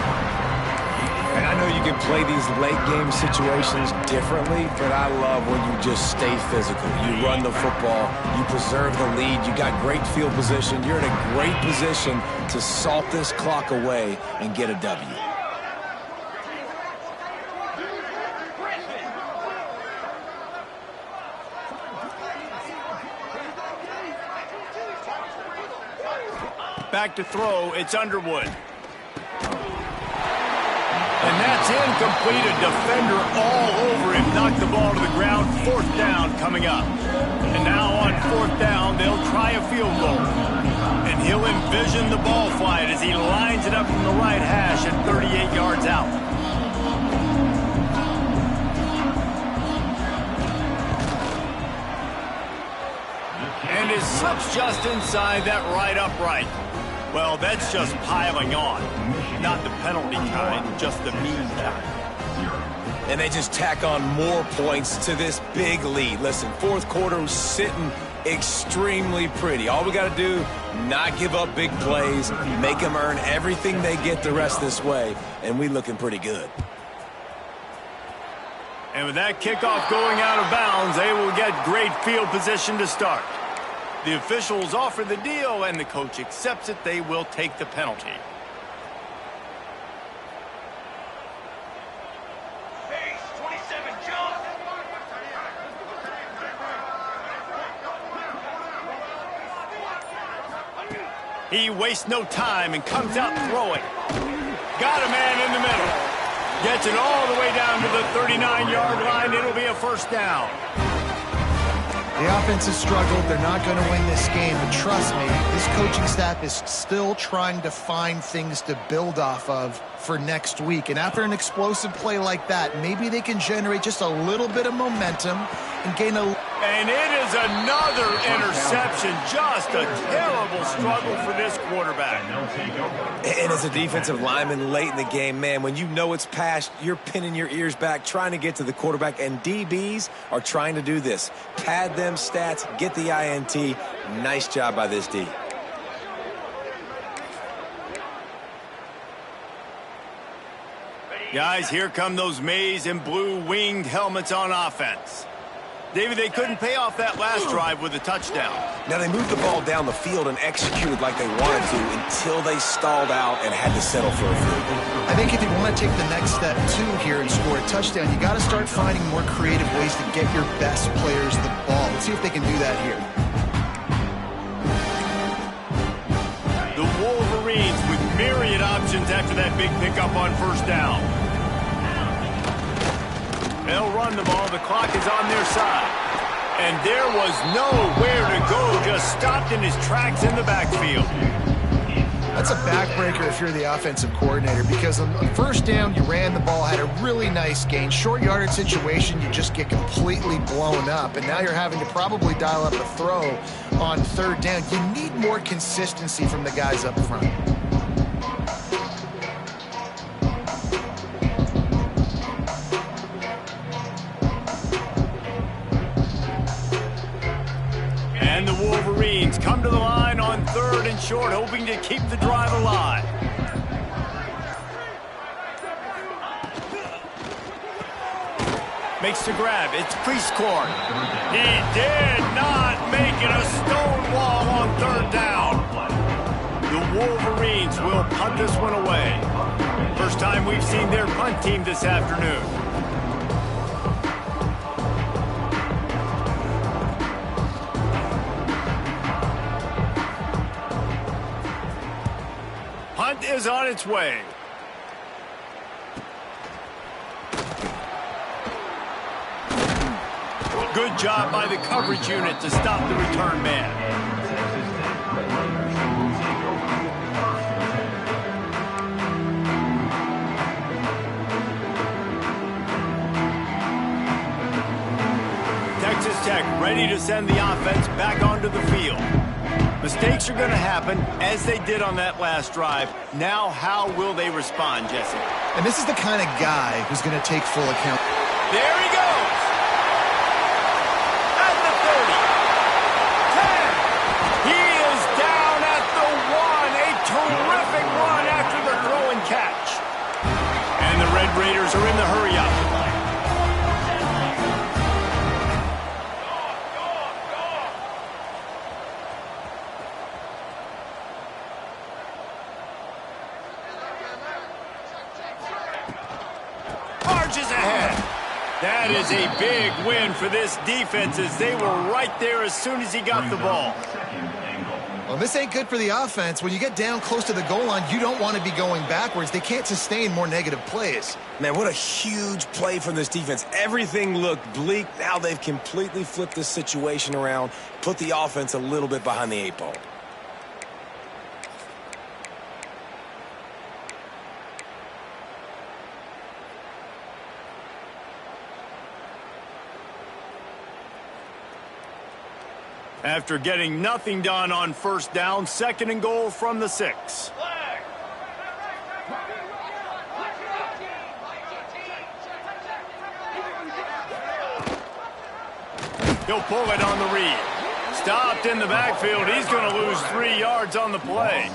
And I know you can play these late game situations differently, but I love when you just stay physical. You run the football, you preserve the lead, you got great field position. You're in a great position to salt this clock away and get a W. Back to throw, it's Underwood. And that's incomplete. A defender all over him. Knocked the ball to the ground. 4th down coming up. And now on 4th down, they'll try a field goal. And he'll envision the ball flight as he lines it up from the right hash at 38 yards out. And is slips just inside that right upright. Well, that's just piling on. Not the penalty kind, just the mean kind. And they just tack on more points to this big lead. Listen, 4th quarter sitting extremely pretty. All we got to do, not give up big plays, make them earn everything they get the rest this way, and we looking pretty good. And with that kickoff going out of bounds, they will get great field position to start. The officials offer the deal, and the coach accepts it. They will take the penalty. Pace, 27, jump. He wastes no time and comes out throwing. Got a man in the middle. Gets it all the way down to the 39-yard line. It'll be a 1st down. The offense has struggled. They're not going to win this game, but trust me, this coaching staff is still trying to find things to build off of for next week. And after an explosive play like that, maybe they can generate just a little bit of momentum and gain a... And it is another interception. Just a terrible struggle for this quarterback. And as a defensive lineman late in the game, man, when you know it's past, you're pinning your ears back, trying to get to the quarterback, and DBs are trying to do this. Pad them stats, get the INT. Nice job by this D. Guys, here come those maize and blue winged helmets on offense. David, they couldn't pay off that last drive with a touchdown. Now, they moved the ball down the field and executed like they wanted to until they stalled out and had to settle for a field goal. I think if you want to take the next step, too, here and score a touchdown, you got to start finding more creative ways to get your best players the ball. Let's see if they can do that here. The Wolverines with myriad options after that big pickup on 1st down. They'll run the ball. The clock is on their side. And there was nowhere to go. Just stopped in his tracks in the backfield. That's a backbreaker if you're the offensive coordinator, because on 1st down, you ran the ball, had a really nice gain. Short yardage situation, you just get completely blown up. And now you're having to probably dial up a throw on 3rd down. You need more consistency from the guys up front. And the Wolverines come to the line on 3rd and short, hoping to keep the drive alive. Makes the grab. It's Priestcorn. He did not make it. A stone wall on 3rd down. The Wolverines will punt this one away. First time we've seen their punt team this afternoon. Punt is on its way. Good job by the coverage unit to stop the return man. Texas Tech ready to send the offense back onto the field. Mistakes are going to happen, as they did on that last drive. Now, how will they respond, Jesse? And this is the kind of guy who's going to take full account. There he goes! At the 30. 10. He is down at the 1. A terrific run after the throw and catch. And the Red Raiders are in the hurry-up. That is a big win for this defense, as they were right there as soon as he got the ball. Well, this ain't good for the offense. When you get down close to the goal line, you don't want to be going backwards. They can't sustain more negative plays. Man, what a huge play from this defense. Everything looked bleak. Now they've completely flipped this situation around, put the offense a little bit behind the 8 ball. After getting nothing done on first down, 2nd and goal from the 6. He'll pull it on the read. Stopped in the backfield. He's going to lose 3 yards on the play.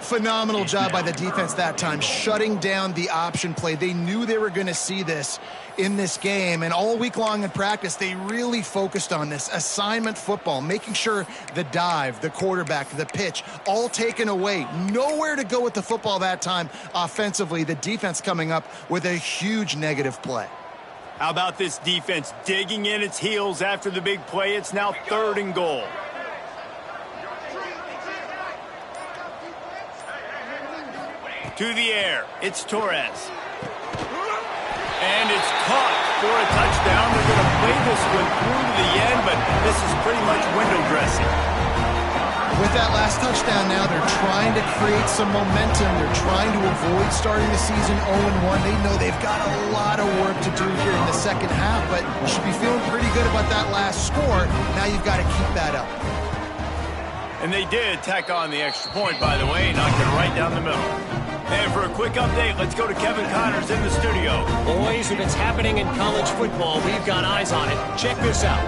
Phenomenal job by the defense that time, shutting down the option play. They knew they were going to see this in this game, and all week long in practice, they really focused on this assignment football, making sure the dive, the quarterback, the pitch, all taken away. Nowhere to go with the football that time offensively. The defense coming up with a huge negative play. How about this defense digging in its heels after the big play? It's now 3rd and goal. To the air, it's Torres. And it's caught for a touchdown. They're going to play this one through to the end, but this is pretty much window dressing. With that last touchdown now, they're trying to create some momentum. They're trying to avoid starting the season 0-1. They know they've got a lot of work to do here in the second half, but you should be feeling pretty good about that last score. Now you've got to keep that up. And they did tack on the extra point, by the way, knocked it right down the middle. And for a quick update, let's go to Kevin Connors in the studio. Boys, if it's happening in college football, we've got eyes on it. Check this out.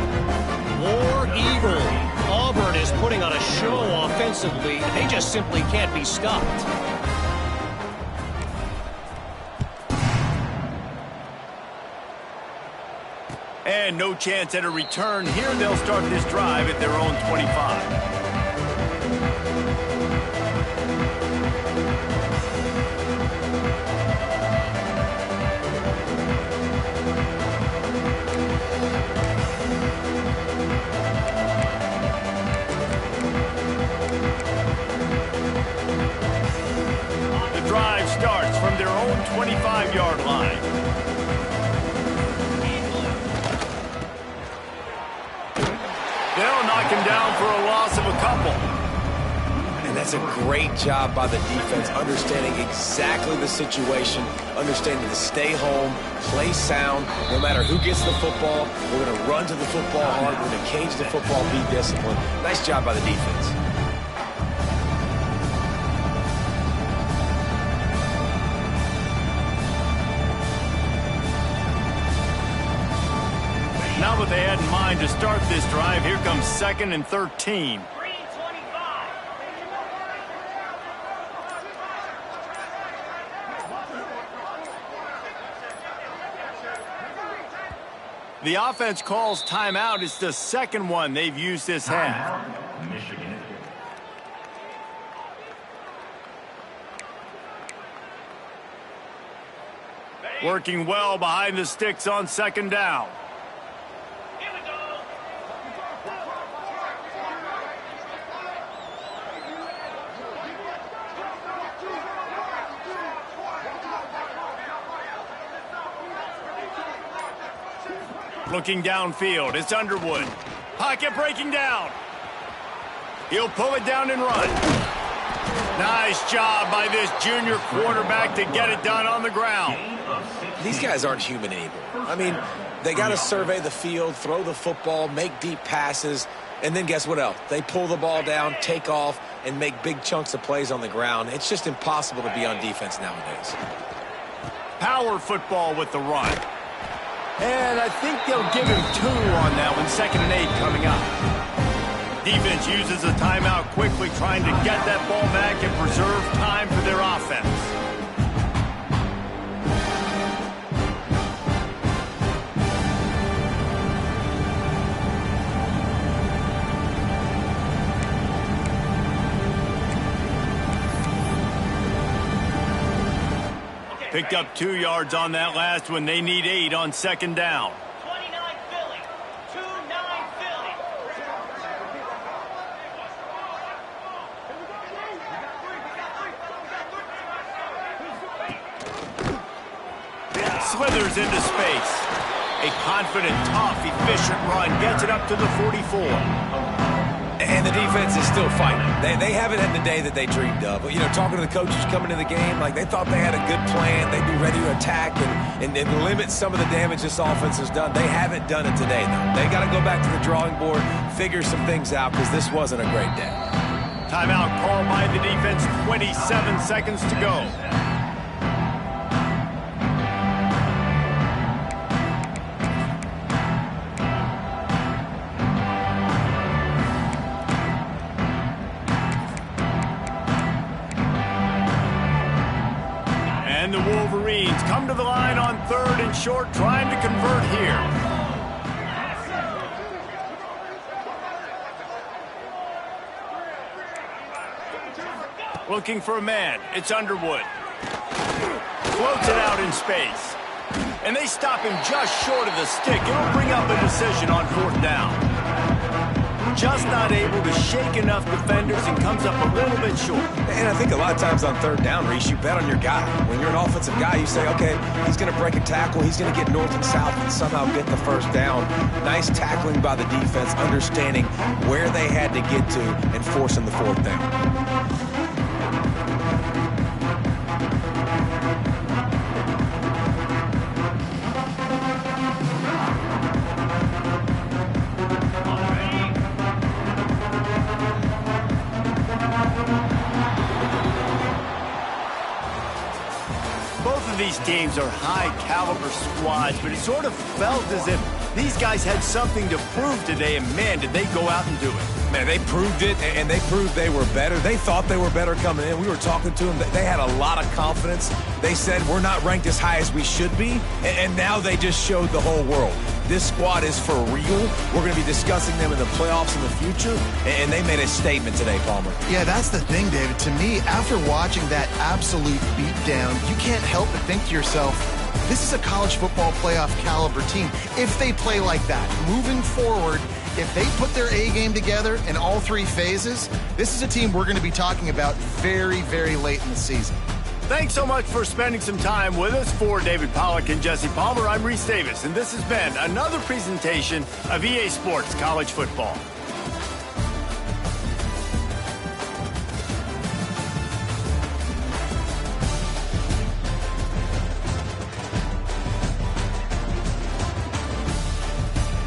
War Eagle. Auburn is putting on a show offensively. They just simply can't be stopped. And no chance at a return here. They'll start this drive at their own 25. Starts from their own 25-yard line. They'll knock him down for a loss of a couple. And that's a great job by the defense, understanding exactly the situation, understanding to stay home, play sound. No matter who gets the football, we're going to run to the football hard. We're going to cage the football, be disciplined. Nice job by the defense. Now what they had in mind to start this drive, here comes 2nd and 13. The offense calls timeout. It's the 2nd one they've used this half. Michigan. Working well behind the sticks on second down. Here we go. Looking downfield, it's Underwood. Pocket breaking down. He'll pull it down and run. Nice job by this junior quarterback to get it done on the ground. These guys aren't human anymore. I mean, they got to survey the field, throw the football, make deep passes, and then guess what else? They pull the ball down, take off, and make big chunks of plays on the ground. It's just impossible to be on defense nowadays. Power football with the run. And I think they'll give him 2 on that one. 2nd and 8 coming up. Defense uses a timeout quickly, trying to get that ball back and preserve time for their offense. Picked up 2 yards on that last one. They need 8 on second down. 29 Philly. 2-9 Philly. Slithers into space. A confident, tough, efficient run gets it up to the 44. And the defense is still fighting. They haven't had the day that they dreamed of. You know, talking to the coaches coming to the game, like they thought they had a good plan. They'd be ready to attack and limit some of the damage this offense has done. They haven't done it today, though. They got to go back to the drawing board, figure some things out, because this wasn't a great day. Timeout called by the defense. 27 seconds to go. And the Wolverines come to the line on 3rd and short, trying to convert here. Looking for a man. It's Underwood. Floats it out in space. And they stop him just short of the stick. It'll bring up a decision on 4th down. Just not able to shake enough defenders and comes up a little bit short. And I think a lot of times on 3rd down, Reese, you bet on your guy. When you're an offensive guy, you say, okay, he's going to break a tackle. He's going to get north and south and somehow get the 1st down. Nice tackling by the defense, understanding where they had to get to and forcing the 4th down. These teams are high-caliber squads, but it sort of felt as if these guys had something to prove today, and man, did they go out and do it. Man, they proved it, and they proved they were better. They thought they were better coming in. We were talking to them. They had a lot of confidence. They said, we're not ranked as high as we should be, and now they just showed the whole world. This squad is for real. We're going to be discussing them in the playoffs in the future, and they made a statement today, Palmer. Yeah, that's the thing, David. To me, after watching that absolute beatdown, you can't help but think to yourself, this is a college football playoff caliber team. If they play like that, moving forward, if they put their A game together in all 3 phases, this is a team we're going to be talking about very, very late in the season. Thanks so much for spending some time with us. For David Pollack and Jesse Palmer, I'm Reese Davis, and this has been another presentation of EA Sports College Football.